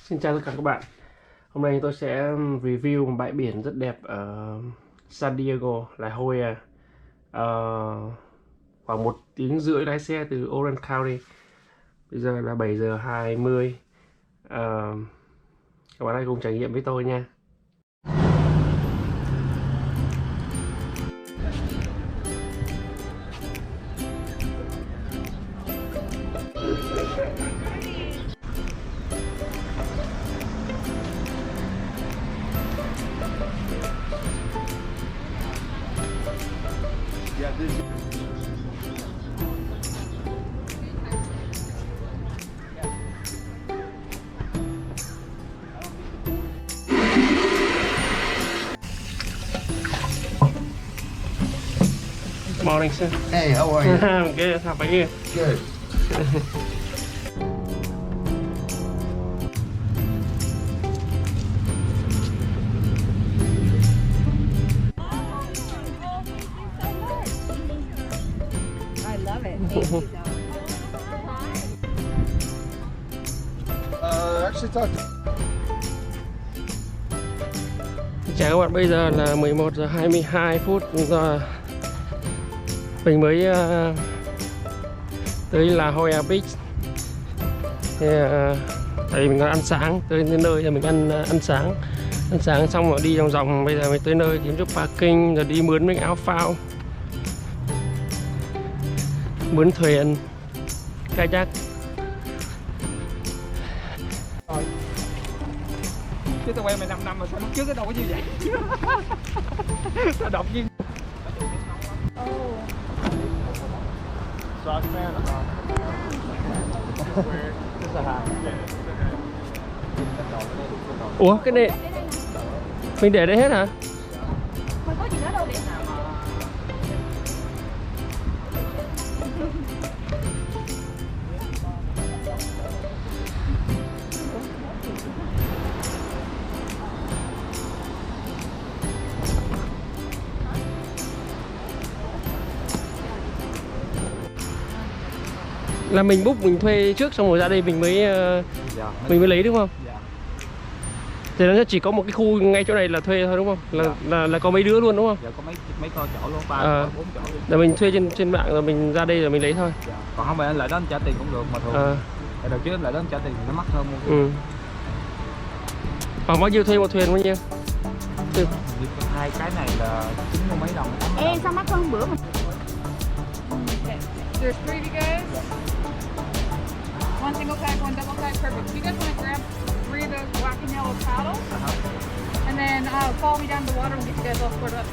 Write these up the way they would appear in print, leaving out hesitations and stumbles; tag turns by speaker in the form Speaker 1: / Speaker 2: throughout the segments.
Speaker 1: Xin chào tất cả các bạn. Hôm nay tôi sẽ review một bãi biển rất đẹp ở San Diego, La Jolla. Khoảng 1 tiếng rưỡi lái xe từ Orange County. Bây giờ là 7 giờ 20. Các bạn hãy cùng trải nghiệm với tôi nha. Morning, sir.
Speaker 2: Hey, how are you?
Speaker 1: I'm good. How about you?
Speaker 2: Good.
Speaker 3: I love it. Thank you.
Speaker 2: Actually talked to...
Speaker 1: Chào các bạn, bây giờ là 11 giờ 22 phút. Mình mới tới La Jolla Beach. Thì, tại vì mình còn ăn sáng, tới nơi thì mình ăn sáng xong rồi đi vòng bây giờ mình tới nơi kiếm chỗ parking rồi đi mướn mình áo phao, mướn thuyền, kayak.
Speaker 4: Chứ tao quen mày 5 năm mà sao lúc trước cái đâu có như vậy. Tao đọc nhiên.
Speaker 1: Ủa cái này mình để đây hết hả?
Speaker 3: Không có gì nữa đâu để.
Speaker 1: Là mình book, mình thuê trước xong rồi ra đây mình mới lấy đúng không?
Speaker 4: Dạ.
Speaker 1: Thì nó chỉ có một cái khu ngay chỗ này là thuê thôi đúng không? Là có mấy đứa luôn đúng không?
Speaker 4: Dạ có mấy con chỗ luôn, 3 4 chỗ luôn.
Speaker 1: Là mình thuê trên mạng rồi mình ra đây rồi mình lấy thôi.
Speaker 4: Dạ. Còn không phải anh lại đó anh trả tiền cũng được mà thường. Tại đầu trước anh lại đó anh trả tiền thì nó mắc hơn mua.
Speaker 1: Khoảng bao nhiêu thuê một thuyền bao nhiêu?
Speaker 4: Hai cái này là 90 mấy đồng.
Speaker 3: Ê sao mắc hơn bữa mà.
Speaker 5: There's 3 of you guys. One single kayak, one double kayak, perfect. You guys want to grab 3 of those black and yellow paddles, and then follow me down to the water and get you guys all squared up.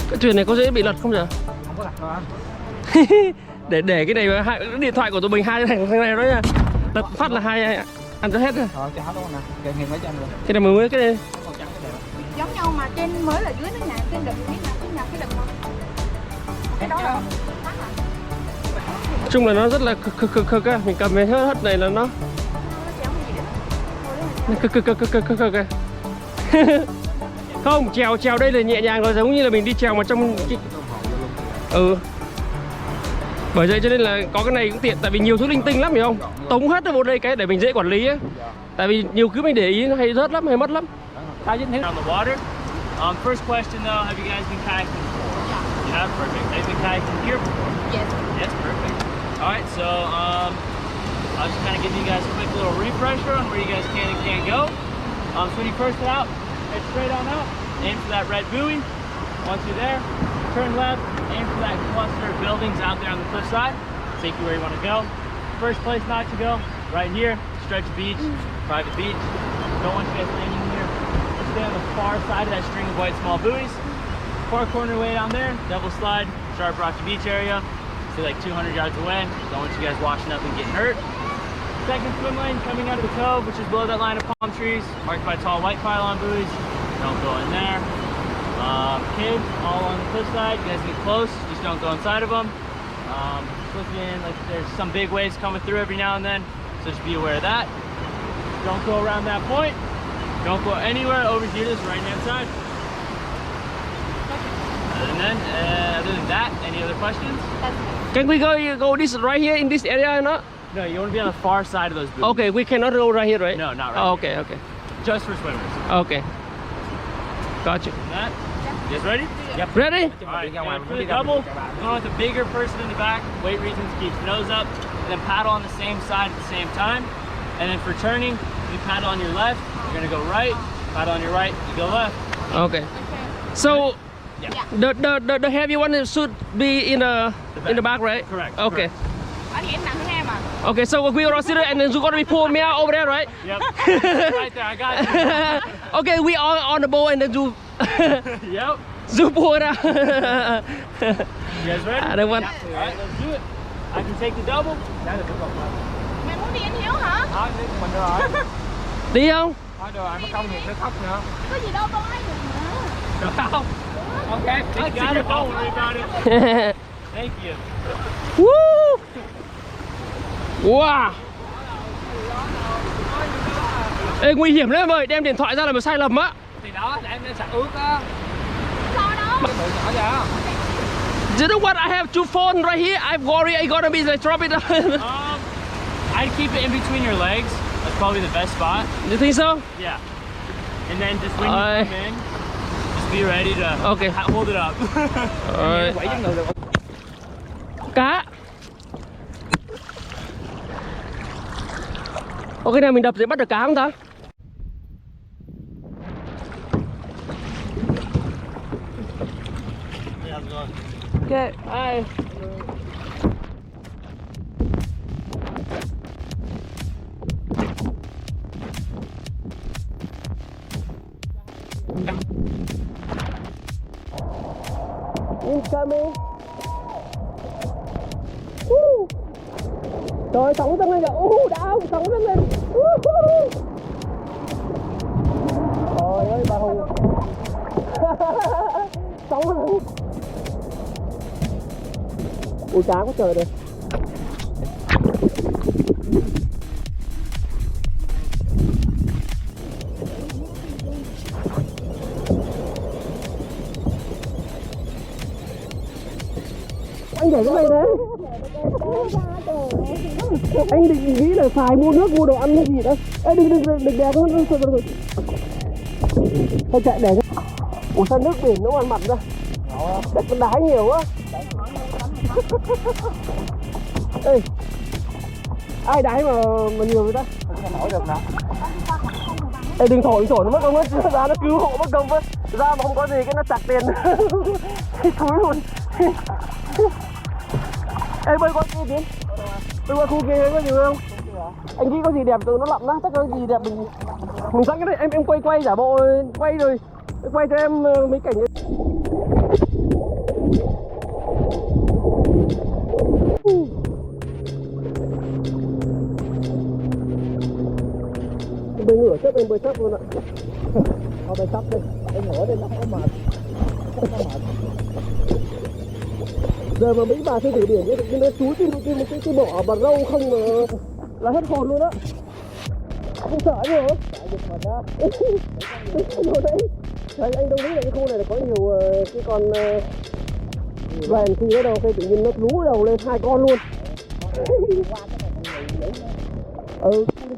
Speaker 1: Cái thuyền này có dễ bị lật không nhỉ?
Speaker 4: Không có lật đâu anh.
Speaker 1: để cái này vào cái điện thoại của tụi mình hai thằng này đó nha. Lật phát là hai ăn cho hết rồi.
Speaker 4: Cho hết luôn nè. Kèm thêm mấy trăm rồi.
Speaker 1: Cái này mới cái này.
Speaker 4: Con trắng cái này.
Speaker 3: Giống nhau mà trên mới là dưới nó nhạt, trên đực cái đực mà. Cái đó là
Speaker 1: Nói chung là nó rất là cực á, mình cầm cái hết này là nó cực á. Không, trèo đây là nhẹ nhàng rồi, giống như là mình đi trèo mà trong cái... Bởi vậy cho nên là có cái này cũng tiện, tại vì nhiều thứ linh tinh lắm hiểu không? Tống hết vào đây cái để mình dễ quản lý á. Tại vì nhiều thứ mình để ý nó hay rớt lắm, hay mất lắm.
Speaker 6: On the water. First question though, have you guys been kayaking before? You have, perfect. Have you been kayaking here before?
Speaker 3: yes.
Speaker 6: Yes, perfect. All right, so I'll just kind of give you guys a quick little refresher on where you guys can and can't go. So when you first get out, head straight on out, aim for that red buoy. Once you're there, turn left, aim for that cluster of buildings out there on the cliffside. Take you where you want to go. First place not to go, right here, Stretch Beach, private beach. Don't want you guys landing here. Let's stay on the far side of that string of white small buoys. Far corner way down there, double slide, Sharp Rocky Beach area. Stay like 200 yards away. Don't want you guys washing up and getting hurt. Second swim lane coming out of the cove, which is below that line of palm trees, marked by tall white pylon buoys. Don't go in there. Kids all on the cliffside. You guys get close, just don't go inside of them. Looking like there's some big waves coming through every now and then, so just be aware of that. Don't go around that point. Don't go anywhere over here, this right hand side. Other than that, any other questions?
Speaker 1: Can we go this right here in this area or not?
Speaker 6: No, you want to be on the far side of those buoys.
Speaker 1: Okay, we cannot go right here, right?
Speaker 6: No, not right.
Speaker 1: Oh, okay, okay.
Speaker 6: Just for swimmers.
Speaker 1: Okay. Got you.
Speaker 6: That. You guys ready?
Speaker 1: Yep. Ready?
Speaker 6: All right. And for the double, going with the bigger person in the back. Weight reasons, keep nose up, and then paddle on the same side at the same time. And then for turning, you paddle on your left. You're gonna go right. Paddle on your right. You go left.
Speaker 1: Okay. So
Speaker 6: Yeah.
Speaker 1: the heavy one should be in the back, right?
Speaker 6: Correct.
Speaker 1: Okay.
Speaker 3: Anh thì em nặng hơn em à?
Speaker 1: Okay, so we will sit there and then you're gonna be pulling me out over there, right?
Speaker 6: Yep. Right there. I got you.
Speaker 1: Okay, we are on the boat and then you
Speaker 6: Yep.
Speaker 1: you pull it out.
Speaker 6: You guys ready?
Speaker 1: I don't want.
Speaker 6: All right, let's do it. I can take the double.
Speaker 3: Mày muốn đi anh Hiếu hả?
Speaker 4: Đó, mình được rồi.
Speaker 1: Đi không?
Speaker 4: Thôi được rồi, mất công nhiều nó khóc nữa.
Speaker 3: Có gì đâu con ai được mà.
Speaker 4: Được không? Ok,
Speaker 6: I
Speaker 4: let's
Speaker 6: got
Speaker 4: see
Speaker 6: it.
Speaker 4: your
Speaker 6: Don't
Speaker 4: phone.
Speaker 6: worry about it. Thank you.
Speaker 1: Woo! Wow. Ê, nguy hiểm đấy em ơi, đem điện thoại ra là một sai lầm á.
Speaker 4: Thì đó, để em sạch ướt á.
Speaker 3: Sao đâu?
Speaker 4: Cái bự nhỏ vậy.
Speaker 1: You know what? I have two phones right here. I'm worried I'm gonna be like drop it.
Speaker 6: I'd keep it in between your legs. That's probably the best spot.
Speaker 1: You think so?
Speaker 6: Yeah. And then just when you come in, just be ready to
Speaker 1: Okay.
Speaker 6: hold it up.
Speaker 1: Alright.
Speaker 4: Quẩy chân người được.
Speaker 1: Cá. Ok, này mình đập sẽ bắt được cá không ta? Ok, ai. Incoming. Trời ơi, sóng dâng lên kìa. Đau, sóng dâng lên. Trời ơi, bà Hùng. Sóng dâng. Ui, cá quá trời đây. Anh để cái này đấy. Anh định nghĩ là xài mua nước mua đồ ăn hay gì đó. Ê, đừng đè con thôi. Thôi chạy để cho. Ủa sao nước biển nó ăn mặn ra. Đất con đá nhiều quá. Ê, ai đáy mà nhiều người ta.
Speaker 4: Không nổi được nè.
Speaker 1: Ê, đừng thổi nó mất công á, ra nó cứu hộ mất công á. Ra mà không có gì cái nó chặt tiền. Thúi luôn. Ê, bơi qua kia Tiến. Bơi qua khu kia có gì không? Anh nghĩ có gì đẹp từ nó lặn á, chắc có gì đẹp mình sẵn cái đấy, em quay giả bộ quay rồi quay cho em mấy cảnh ấy. Bơi ngửa trước em bơi sắp luôn ạ.
Speaker 2: Thôi bơi sắp đi, em ngửa đi nó không có mệt.
Speaker 1: Giờ mà mấy bà sư tử biển ấy, nó chúi cái bỏ bờ râu không mà là hết hồn luôn á. Không sợ gì hả?
Speaker 2: Tại dịch mình đó.
Speaker 1: Đấy, anh đâu biết là cái khu này là có nhiều cái con vàng khi ở đâu khi tự nhiên nó rú đầu lên 2 con luôn.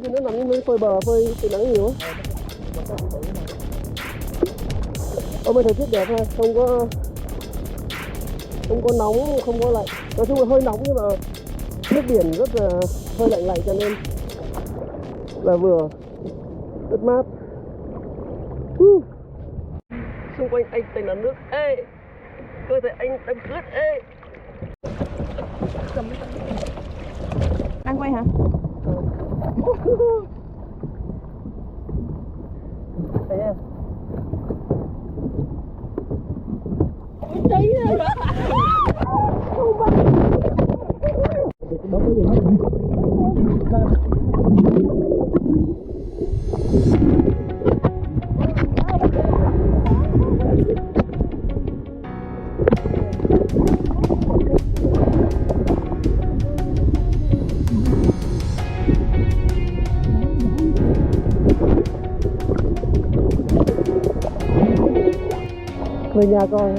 Speaker 1: Nó nằm như phơi bờ phơi từ nắng nhiều á. Ở bên thời tiết đẹp ha, không có nóng, không có lạnh. Nói chung là hơi nóng nhưng mà nước biển rất là hơi lạnh cho nên là vừa rất mát. Xung quanh anh toàn là nước. Ê, cơ thể anh đang ướt. Ê,
Speaker 3: Đang quay hả?
Speaker 1: thấy nha. Về nhà coi.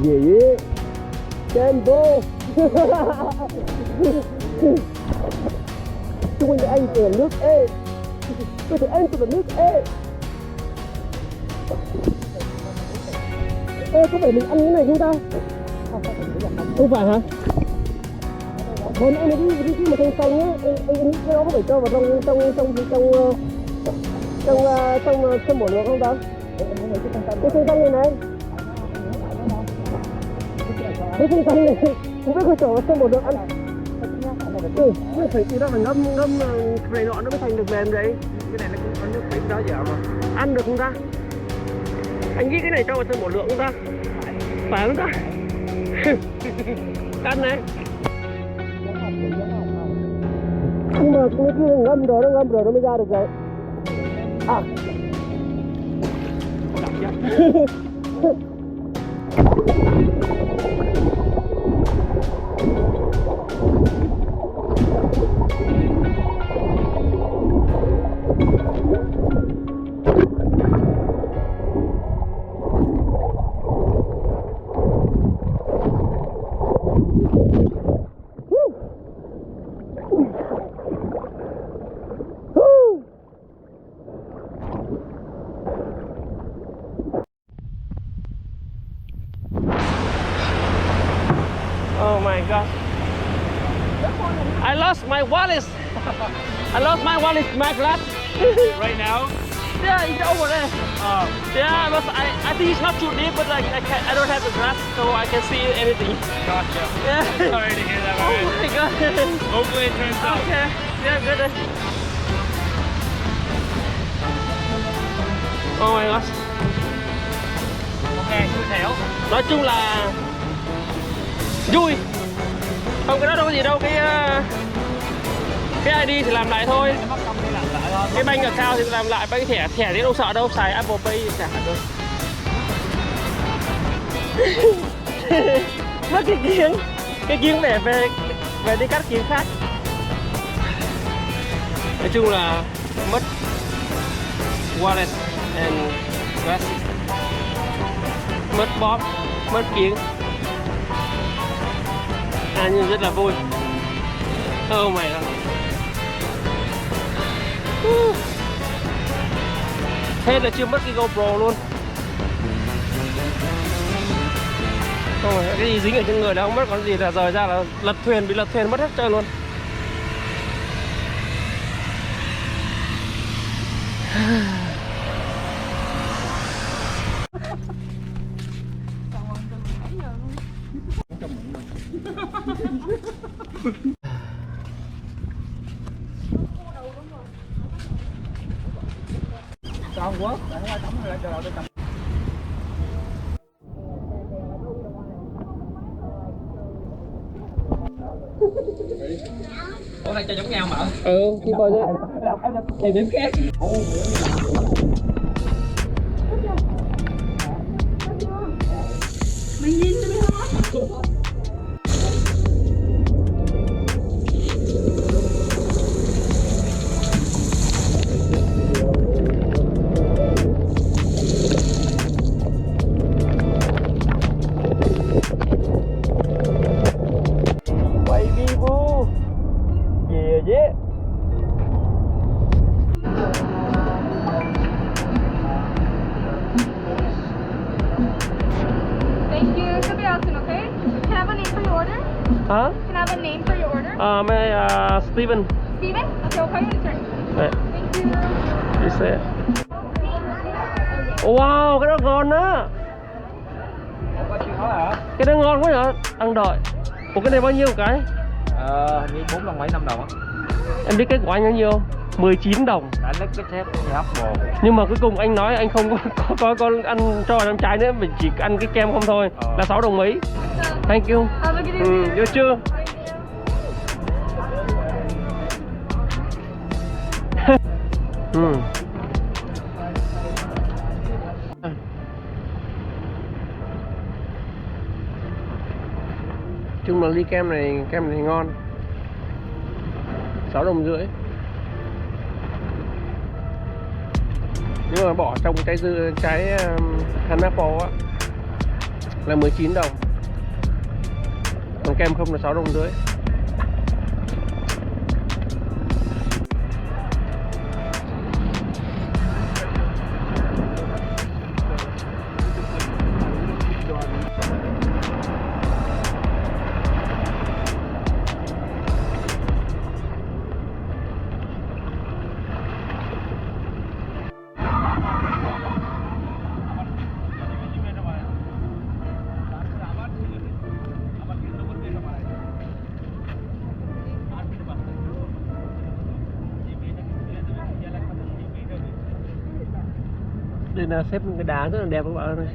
Speaker 1: Yeah, tempo. Chúng mình anh từ nước ê. Tôi từ anh từ nước ê. Ê, có phải mình ăn cái này không ta? Không phải hả? Còn anh cái mà xanh xanh nhá, anh nghĩ cái đó có phải cho vào trong bột được không ta? Cái xanh xanh này này. Cái xanh xanh này, không biết có chỗ trong bột được ăn. Nó phải từ đó là ngâm này nọ nó mới thành được mềm đấy.
Speaker 4: Cái này nó cũng có nước biển đó giờ mà.
Speaker 1: Ăn được không ta? Anh nghĩ cái này cho vào trong bột lượng không ta? Phải không ta? Ăn này. Nhưng mà cái kia ngâm rồi nó mới ra được rồi. À. Oh my god. I lost my wallet. I lost my wallet, my glass.
Speaker 6: Right now?
Speaker 1: Yeah, it's over there. Yeah, but I think it's not too deep, but like I don't have the glass, so I can see anything.
Speaker 6: Gotcha.
Speaker 1: Yeah.
Speaker 6: Sorry to hear that,
Speaker 1: Oh
Speaker 6: man.
Speaker 1: my god.
Speaker 6: Hopefully it turns out.
Speaker 1: Okay. Yeah, good. Oh my gosh.
Speaker 6: Ok, xui xẻo.
Speaker 1: Nói chung là vui. Không, cái đó đâu có gì đâu, cái ID thì làm lại thôi.
Speaker 6: Mất công đi làm lại thôi.
Speaker 1: Cái bank account thì làm lại, cái thẻ thì đâu sợ đâu, xài Apple Pay chẳng hạn đâu. Mất cái kiếng để về đi cắt kiếng khác. Nói chung là mất wallet and glass, mất bóp, mất kiếng. Nhưng rất là vui. Oh my god. Thế là chưa mất cái GoPro luôn. Không phải, cái gì dính ở trên người là không mất, còn gì là rời ra là lật thuyền, bị lật thuyền mất hết trơn luôn.
Speaker 4: Con quất, để qua tắm lại cho tôi cầm. Ủa này cho giống nhau mà.
Speaker 1: Khi coi đấy.
Speaker 4: Thì điểm khác.
Speaker 3: Mày nhìn tôi không?
Speaker 1: Baby boo. Yeah, yeah.
Speaker 5: Thank you. Should be out soon, okay? Can I have a name for your order?
Speaker 1: Hả?
Speaker 5: Can I have a name for your order?
Speaker 1: Steven.
Speaker 5: Steven? Okay, we'll call you in a turn.
Speaker 1: Đấy,
Speaker 5: Thank you.
Speaker 1: đi xe. Wow, cái đó ngon á.
Speaker 4: Có chịu khó hả?
Speaker 1: Cái đó ngon quá vậy. Ăn đợi. Ủa cái này bao nhiêu một cái?
Speaker 4: Hình như 4 đồng mấy 5 đồng á.
Speaker 1: Em biết kết quả anh bao nhiêu? 19 đồng.
Speaker 4: Đã lấy cái xếp thì hấp bồ.
Speaker 1: Nhưng mà cuối cùng anh nói anh không có ăn cho năm trái nữa, mình chỉ ăn cái kem không thôi. Là 6 đồng mấy. Thank you.
Speaker 5: Have a good evening.
Speaker 1: Vô chưa? chung là ly kem này ngon. 6,5 đồng. Nhưng mà bỏ trong trái pineapple á là 19 đồng. Còn kem không là 6,5 đồng. Đây là xếp cái đá rất là đẹp các bạn ơi.